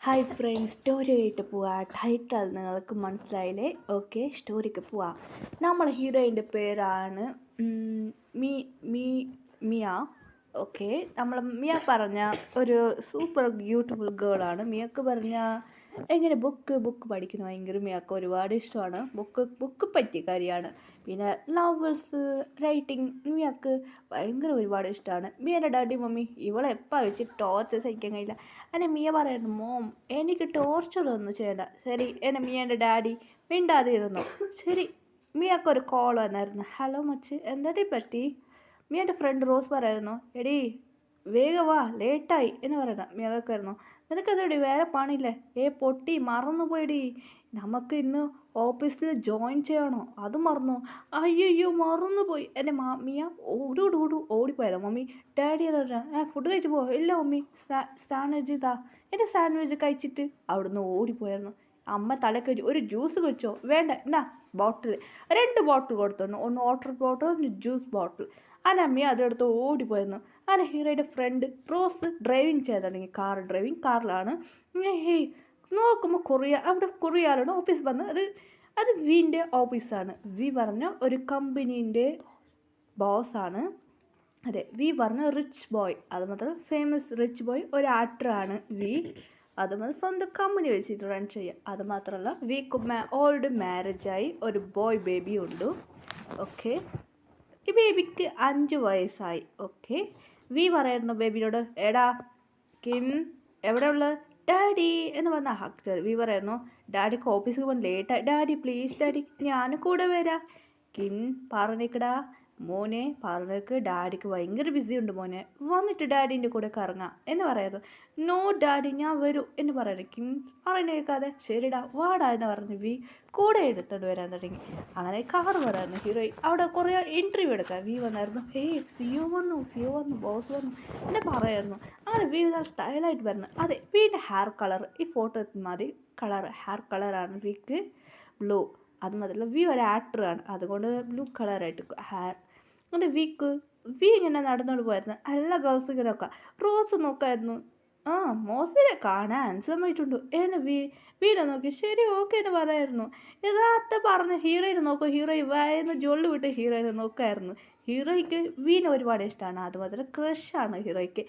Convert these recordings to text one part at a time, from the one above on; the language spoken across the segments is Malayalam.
ഹായ് ഫ്രണ്ട്സ്, സ്റ്റോറി ആയിട്ട് പോവാം. ടൈറ്റിൽ നിങ്ങൾക്ക് മനസ്സിലായില്ലേ? ഓക്കെ, സ്റ്റോറിക്ക് പോവാം. നമ്മളെ ഹീറോയിൻ്റെ പേരാണ് മീ മീ മിയ. ഓക്കെ, നമ്മൾ മിയ പറഞ്ഞ ഒരു സൂപ്പർ ബ്യൂട്ടിഫുൾ ഗേളാണ്. മിയക്ക് പറഞ്ഞ എങ്ങനെ ബുക്ക് പഠിക്കുന്നത് ഭയങ്കര മിയക്ക് ഒരുപാട് ഇഷ്ടമാണ്. ബുക്ക് പറ്റിയ കാര്യമാണ്. പിന്നെ നോവൽസ് റൈറ്റിംഗ് മിയക്ക് ഭയങ്കര ഒരുപാട് ഇഷ്ടമാണ്. മിയൻ്റെ ഡാഡി മമ്മി ഇവളെ എപ്പോൾ വെച്ച് ടോർച്ചർ സഹിക്കാൻ കഴിയില്ല. എന്നെ മിയ പറയുന്നു, മോം എനിക്ക് ടോർച്ചർ ഒന്നും ചെയ്യണ്ട. ശരി, എന്നെ മിയൻ്റെ ഡാഡി മിണ്ടാതെ ഇരുന്നു. ശരി, മിയക്കൊരു കോൾ വന്നായിരുന്നു. ഹലോ മച്ച്, എന്താടി പറ്റി? മിയൻ്റെ ഫ്രണ്ട് റോസ് പറയുന്നു, എടീ വേഗം വാ, ലേറ്റായി എന്ന് പറയണം. മിയക്കായിരുന്നു, നിനക്കെന്താടി വേറെ പണിയില്ലേ? പൊട്ടി മറന്നുപോയടി, നമുക്ക് ഇന്ന് ഓഫീസിൽ ജോയിൻ ചെയ്യണോ? അത് മറന്നോ? അയ്യോ മറന്നുപോയി. എൻ്റെ മിയ ഓടിപ്പോയാലോ. മമ്മി ഡാഡി ഫുഡ് കഴിച്ച് പോവോ? ഇല്ല മമ്മി, സാൻഡ്വിച്ച് ഇതാ. എൻ്റെ സാൻഡ്വിച്ച് കഴിച്ചിട്ട് അവിടുന്ന് ഓടിപ്പോയായിരുന്നു. അമ്മ തലക്ക് ഒരു ജ്യൂസ് കഴിച്ചോ? വേണ്ട, എന്നാ ബോട്ടിൽ 2 ബോട്ടിൽ കൊടുത്തോണ്ട്, ഒന്ന് വാട്ടർ ബോട്ടിൽ ഒന്ന് ജ്യൂസ് ബോട്ടിൽ. അമ്മി അതെടുത്ത് ഓടിപ്പോയിരുന്നു. ഹീറോയുടെ ഫ്രണ്ട് റോസ് ഡ്രൈവിങ് ചെയ്ത് തുടങ്ങി. കാറിലാണ്. ഹേയ് നോക്കുമ്പോൾ അവിടെ കൊറിയയിലാണ് ഓഫീസ് പറഞ്ഞത്. അത് വിൻ്റെ ഓഫീസാണ്. വി പറഞ്ഞ ഒരു കമ്പനീൻ്റെ ബോസാണ്. അതെ, വി പറഞ്ഞ റിച്ച് ബോയ്. അത് മാത്രം ഫേമസ് റിച്ച് ബോയ്, ഒരു ആക്ടറാണ് വി. അതുമാതിരി സ്വന്തം കമ്പനി വെച്ചിട്ട് റൺ ചെയ്യുക. അതുമാത്രമല്ല വിക്ക് ഓൾറെഡി മാരേജായി, ഒരു ബോയ് ബേബി ഉണ്ട്. ഓക്കെ, ഈ ബേബിക്ക് 5 വയസ്സായി. ഓക്കെ, വി പറയുന്നു ബേബിയോട്, എടാ കിം എവിടെ ഉള്ളത്? ഡാഡി എന്ന് പറഞ്ഞ ഹക്ചർ. വി പറയുന്നു, ഡാഡിക്ക് ഓഫീസിൽ പോകാൻ ലേറ്റായി. ഡാഡി പ്ലീസ് ഡാഡി, ഞാനും കൂടെ വരാം. കിം പറഞ്ഞേക്കടാ മോനെ, പറഞ്ഞേക്ക് ഡാഡിക്ക് ഭയങ്കര ബിസി ഉണ്ട് മോനെ, വന്നിട്ട് ഡാഡീൻ്റെ കൂടെ കറങ്ങാം എന്ന് പറയുന്നു. നോ ഡാഡി, ഞാൻ വരൂ എന്ന് പറയുന്നു. കിം പറയുന്നത് കേൾക്കാതെ ശരിടാ വാടാ എന്ന് പറഞ്ഞു വി കൂടെ എടുത്തോണ്ട് വരാൻ തുടങ്ങി. അങ്ങനെ കാറ് പറയായിരുന്നു. ഹീറോയി അവിടെ കുറേ ഇൻ്റർവ്യൂ എടുക്കാം. വി വന്നായിരുന്നു. സിഒ വന്നു ബോസ് വന്നു എന്നെ പറയായിരുന്നു. അങ്ങനെ വി സ്റ്റൈലായിട്ട് വരുന്നു. അതെ, വീൻ്റെ ഹെയർ കളർ ഈ ഫോട്ടോ മതി. ഹെയർ കളറാണ് വിക്ക് ബ്ലൂ. അത് മാത്രമല്ല വി ഒരു ആക്ടറാണ്, അതുകൊണ്ട് ബ്ലൂ കളറായിട്ട് ഹെയർ. അങ്ങനെ വി ഇങ്ങനെ നടന്നോണ്ട് പോയിരുന്നു. എല്ലാ ഗേൾസും ഇങ്ങനെ നോക്കാം. റോസ് നോക്കായിരുന്നു. മോസിനെ കാണാൻ ഹാൻസമായിട്ടുണ്ട് എന്നെ വീനെ നോക്കി. ശരി ഓക്കെ എന്ന് പറയായിരുന്നു. യഥാർത്ഥ പറഞ്ഞ ഹീറോയിനെ നോക്കും. ഹീറോയിൻ വായന്ന് ജൊള്ളി വിട്ട് ഹീറോയിനെ നോക്കായിരുന്നു. ഹീറോയ്ക്ക് വീനെ ഒരുപാട് ഇഷ്ടമാണ്. അതുമാത്രം ക്രഷാണ് ഹീറോയ്ക്ക്.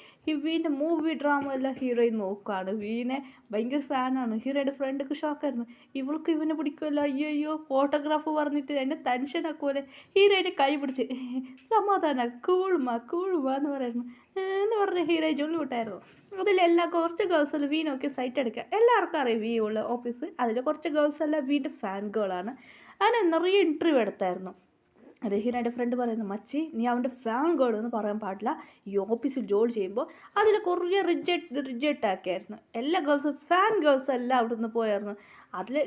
വീൻ്റെ മൂവി ഡ്രാമ എല്ലാം ഹീറോയിൻ നോക്കുകയാണ്. വീനെ ഭയങ്കര ഫാനാണ്. ഹീറോയുടെ ഫ്രണ്ടൊക്കെ ഷോക്കായിരുന്നു. ഇവൾക്ക് ഇവനെ പിടിക്കുമല്ലോ, അയ്യോ ഫോട്ടോഗ്രാഫ് പറഞ്ഞിട്ട് എന്നെ ടെൻഷനാക്കുമല്ലേ. ഹീറോയിനെ കൈ പിടിച്ച് സമാധാനം കൂളുമാ എന്ന് പറയുന്നു. എന്ന് പറഞ്ഞ ഹീറോ ജോലി വിട്ടായിരുന്നു. അതിലെല്ലാം കുറച്ച് ഗേൾസെല്ലാം വി നോക്കി സൈറ്റ് എടുക്കുക. എല്ലാവർക്കും അറിയാം വി ഉള്ള ഓഫീസ്. അതിൽ കുറച്ച് ഗേൾസെല്ലാം വീൻ്റെ ഫാൻ ഗേളാണ്. അങ്ങനെ നിറയെ ഇൻ്റർവ്യൂ എടുത്തായിരുന്നു. അത് ഹീറോയുടെ ഫ്രണ്ട് പറയുന്നു, മച്ചി നീ അവൻ്റെ ഫാൻ ഗേൾ എന്ന് പറയാൻ പാടില്ല. ഈ ഓഫീസിൽ ജോലി ചെയ്യുമ്പോൾ അതിൽ കുറേ റിജക്റ്റ് ആക്കിയായിരുന്നു. എല്ലാ ഗേൾസും ഫാൻ ഗേൾസ് എല്ലാം അവിടെ നിന്ന് പോയായിരുന്നു. അതിൽ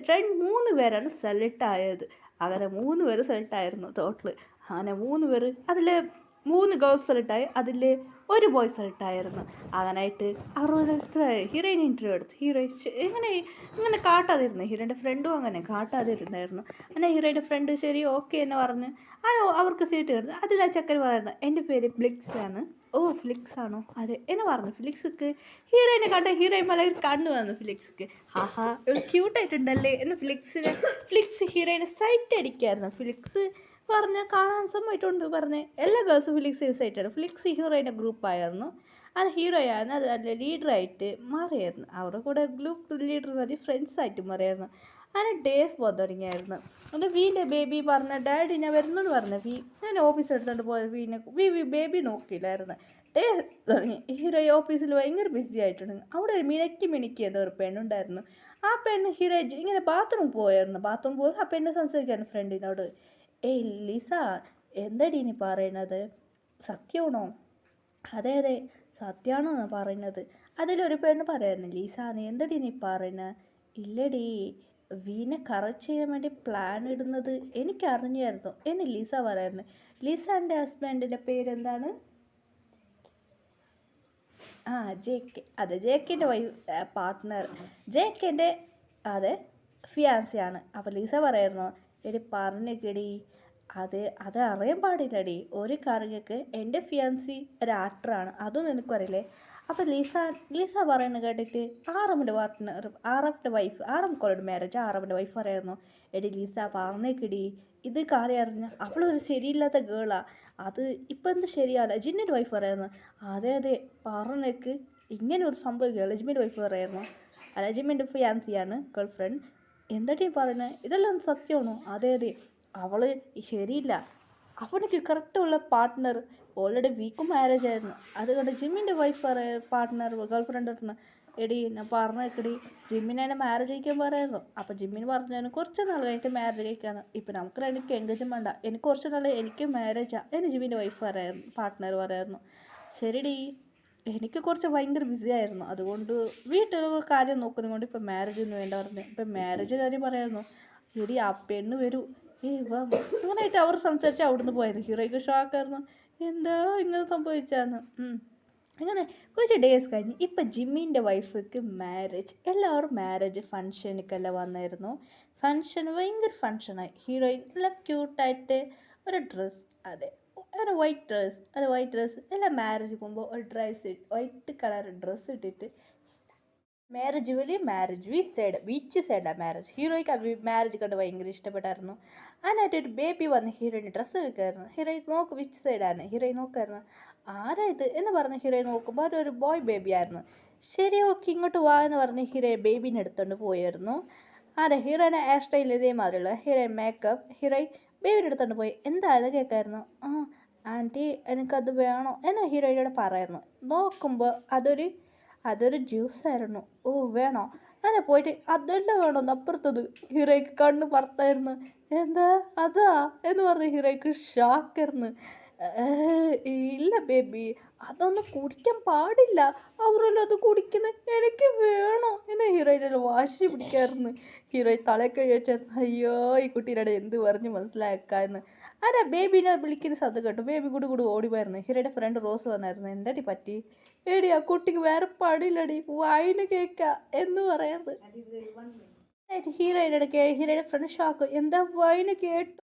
3 പേരാണ് സെലക്ട് ആയത്. അങ്ങനെ 3 പേര് സെലക്ട് ആയിരുന്നു ടോട്ടൽ. അങ്ങനെ 3 പേര് അതിൽ 3 ഗേൾസ് സെലക്റ്റായി, അതിൽ ഒരു ബോയ് സെലക്റ്റായിരുന്നു. അങ്ങനായിട്ട് ഹീറോയിൻ ഇൻ്റർവ്യൂ എടുത്തു. ഹീറോയിൻ ഇങ്ങനെ കാട്ടാതിരുന്നു. ഹീറോയിൻ്റെ ഫ്രണ്ടും അങ്ങനെ കാട്ടാതിരുന്നായിരുന്നു. അങ്ങനെ ഹീറോയിൻ്റെ ഫ്രണ്ട് ശരി ഓക്കെ എന്ന് പറഞ്ഞ് അവർക്ക് സീറ്റ് കിടന്നു. അതിൽ ആ ചക്കൻ പറയുന്നത്, എൻ്റെ പേര് ഫ്ലിക്സ് ആണ്. ഓ ഫ്ലിക്സ് ആണോ? അതെ എന്ന് പറഞ്ഞു. ഫ്ലിക്സ്ക്ക് ഹീറോയിനെ കണ്ട ഹീറോയിൻ മല കണ്ണു വന്നു. ഫ്ലിക്സ്ക്ക് ഹാ ക്യൂട്ടായിട്ടുണ്ടല്ലേ എന്ന് ഫ്ലിക്സ് ഹീറോയിനെ സൈറ്റ് അടിക്കായിരുന്നു. ഫ്ലിക്സ് പറഞ്ഞ് കാണാൻ സമയത്തുണ്ട് പറഞ്ഞ് എല്ലാ ഗേൾസും ഫ്ലിക്സ് സൈറ്റാണ്. ഫ്ലിക്സ് ഹീറോയിൻ്റെ ഗ്രൂപ്പായിരുന്നു. അത് ഹീറോയായിരുന്നു. അത് അതിൻ്റെ ലീഡറായിട്ട് മാറിയായിരുന്നു. അവരുടെ കൂടെ ഗ്രൂപ്പ് ലീഡർ മതി ഫ്രണ്ട്സായിട്ട് മാറിയായിരുന്നു. അങ്ങനെ ഡേയ്സ് പോകാൻ തുടങ്ങിയായിരുന്നു. എന്നിട്ട് വീൻ്റെ ബേബി പറഞ്ഞ ഡാഡി ഞാൻ വരുന്നെന്ന് പറഞ്ഞു. ഞാൻ ഓഫീസ് എടുത്തുകൊണ്ട് പോയത് വി ബേബി നോക്കിയില്ലായിരുന്നു. ഡേ തുടങ്ങി. ഹീറോ ഓഫീസിൽ ഭയങ്കര ബിസി ആയിട്ടുണ്ട്. അവിടെ ഒരു മിനിക്ക് എന്തോ ഒരു പെണ്ണുണ്ടായിരുന്നു. ആ പെണ്ണ് ഹീറോ ഇങ്ങനെ ബാത്റൂം പോയായിരുന്നു. പോയി ആ പെണ്ണ് സംസാരിക്കായിരുന്നു ഫ്രണ്ടിനോട്. ലിസ എന്താടി നീ പറയണത്, സത്യമാണോ? അതെ സത്യമാണോ പറയുന്നത്? അതിലൊരു പെണ്ണ് പറയായിരുന്നു, ലിസ നീ എന്താടി നീ പറയുന്നത്? ഇല്ലടി, വീനെ കറക്റ്റ് ചെയ്യാൻ വേണ്ടി പ്ലാൻ ഇടുന്നത് എനിക്കറിഞ്ഞായിരുന്നു എന്ന് ലിസ പറയായിരുന്നു. ലിസൻ്റെ ഹസ്ബൻഡിൻ്റെ പേരെന്താണ്? ജെ.കെ. അതെ, ജെ.കെൻ്റെ പാർട്ട്ണർ. ജെ.കെൻ്റെ അതെ ഫിയാൻസിയാണ്. അപ്പോൾ ലിസ പറയായിരുന്നു, എടി പറഞ്ഞേക്കടി, അത് അറിയാൻ പാടില്ലടി. ഒരു കറിയൊക്കെ എൻ്റെ ഫിയാൻസി ഒരു ആക്ടറാണ്, അതും നിനക്കും അറിയില്ലേ? അപ്പോൾ ലിസ പറയുന്നത് കേട്ടിട്ട് ആറമ്മിൻ്റെ പാർട്ട്ണർ ആറഫിൻ്റെ വൈഫ് ആറമ്മിക്കോളുടെ മാരേജ് ആറമ്മിൻ്റെ വൈഫ് പറയായിരുന്നു, എടി ലിസ പറഞ്ഞേക്കിടി ഇത് കാര്യം അറിഞ്ഞ അവളൊരു ശരിയില്ലാത്ത ഗേളാ, അത് ഇപ്പം എന്ത് ശരിയാണ്. ജിന്നിൻ്റെ വൈഫ് പറയായിരുന്നു, അതെ അതെ പറഞ്ഞേക്ക് ഇങ്ങനെ ഒരു സംഭവം ലജ്മിൻ്റെ വൈഫ് പറയായിരുന്നു. ലജ്മിൻ്റെ ഫിയാൻസിയാണ് ഗേൾ ഫ്രണ്ട്. എന്താ പറയുന്നത്, ഇതെല്ലാം സത്യമാണോ? അതെ അതെ അവൾ ശരിയില്ല, അവനക്ക് കറക്റ്റുള്ള പാർട്ട്ണർ ഓൾറെഡി വീക്കും മാരേജ് ആയിരുന്നു. അതുകൊണ്ട് ജിമ്മിൻ്റെ വൈഫ് പാർട്ട്ണർ ഗേൾ ഫ്രണ്ട് പറഞ്ഞു, എടി ഞാൻ പറഞ്ഞേക്കടി ജിമ്മിനെ എന്നെ മാരേജ് കഴിക്കാൻ പറയായിരുന്നു. അപ്പോൾ ജിമ്മിന് പറഞ്ഞു കുറച്ച് നാൾ കഴിഞ്ഞിട്ട് മാരേജ് കഴിക്കാന്ന്. ഇപ്പം നമുക്ക് എനിക്ക് എൻഗേജും വേണ്ട, എനിക്ക് കുറച്ച് നാൾ എനിക്ക് മാരേജാണ് എന്ന് ജിമ്മിൻ്റെ വൈഫ് പറയായിരുന്നു, പാർട്ട്ണർ പറയായിരുന്നു. ശരിടി എനിക്ക് കുറച്ച് ഭയങ്കര ബിസി ആയിരുന്നു, അതുകൊണ്ട് വീട്ടിൽ കാര്യം നോക്കുന്നത് കൊണ്ട് ഇപ്പം മാരേജ് ഒന്നും വേണ്ട പറഞ്ഞു. ഇപ്പം മാരേജ് കാര്യം പറയായിരുന്നു. എടി ആ പെണ്ണ് വരൂ ഇങ്ങനെയായിട്ട് അവർ സംസാരിച്ച് അവിടുന്ന് പോയത്. ഹീറോയ്ക്ക് ഷോക്കായിരുന്നു, എന്താ ഇങ്ങനെ സംഭവിച്ചാന്ന്. അങ്ങനെ കുറച്ച് ഡേയ്സ് കഴിഞ്ഞ് ഇപ്പം ജിമ്മിൻ്റെ വൈഫിക്ക് മാരേജ്, എല്ലാവരും മാരേജ് ഫങ്ഷനൊക്കെല്ലാം വന്നായിരുന്നു. ഫങ്ഷൻ ഭയങ്കര ഫങ്ഷനായി. ഹീറോയിൻ എല്ലാം ക്യൂട്ടായിട്ട് ഒരു ഡ്രസ്സ്, അതെ ഒരു വൈറ്റ് ഡ്രസ്സ് എല്ലാം മാരേജ് പോകുമ്പോൾ ഒരു വൈറ്റ് കളർ ഡ്രസ്സ് ഇട്ടിട്ട് മാരേജ് വിച്ച് സൈഡാണ് മാരേജ്. ഹീറോയ്ക്ക് മാരേജ് കണ്ട് ഭയങ്കര ഇഷ്ടപ്പെട്ടായിരുന്നു. അതിനായിട്ടൊരു ബേബി വന്ന് ഹീറോയിൻ്റെ ഡ്രസ്സ് എടുക്കായിരുന്നു. ഹീറോയിൻ നോക്ക് വിച്ച് സൈഡാണ്, ഹീറോയിൻ നോക്കായിരുന്നു. ആരാ ഇത് എന്ന് പറഞ്ഞ് ഹീറോയിൻ നോക്കുമ്പോൾ അതൊരു ബോയ് ബേബി ആയിരുന്നു. ശരി ഓക്കെ ഇങ്ങോട്ട് വാ എന്ന് പറഞ്ഞ് ഹീറോയിൻ ബേബീനെ എടുത്തുകൊണ്ട് പോയായിരുന്നു. ഹീറോയിൻ്റെ ഹെയർ സ്റ്റൈൽ ഇതേമാതിരിയുള്ള ഹീറോയിൻ മേക്കപ്പ്, ഹീറോയിൻ ബേബിനെ എടുത്തുകൊണ്ട് പോയി. എന്താ അത് കേൾക്കായിരുന്നു. ആൻറ്റി എനിക്കത് വേണോ എന്ന് ഹീറോയിനോട് പറയായിരുന്നു. നോക്കുമ്പോൾ അതൊരു ജ്യൂസായിരുന്നു. ഓ വേണോ, അങ്ങനെ പോയിട്ട് അതെല്ലാം വേണമെന്ന് അപ്പുറത്തത് ഹീറോയ്ക്ക് കണ്ണ് പറത്തായിരുന്നു. എന്താ അതാ എന്ന് പറഞ്ഞ് ഹീറോയ്ക്ക് ഷോക്കായിരുന്നു. ഇല്ല ബേബി അതൊന്നും കുടിക്കാൻ പാടില്ല, അവരെല്ലാം അത് കുടിക്കുന്നത് എനിക്ക് വേണോ എന്ന് ഹീറോയിനെല്ലാം വാശി പിടിക്കായിരുന്നു. ഹീറോയിൻ തലയൊക്കെ ചോദിച്ചായിരുന്നു, അയ്യോ ഈ കുട്ടീനോട് എന്ത് പറഞ്ഞ് മനസ്സിലാക്കാമെന്ന്. ആരാ ബേബീനെ വിളിക്കുന്ന ശബ്ദം കേട്ടു. ബേബി കൂടി ഓടിപ്പോയിരുന്നു. ഹീറോയുടെ ഫ്രണ്ട് റോസ് വന്നായിരുന്നു. എന്താടി പറ്റി, എടി ആ കുട്ടിക്ക് വേറെ പണിയില്ലടി വായിന് കേൾക്ക എന്ന് പറയാറ്. ഹീറോയുടെ ഫ്രണ്ട് ഷോക്ക്, എന്താ വായിന് കേട്ടു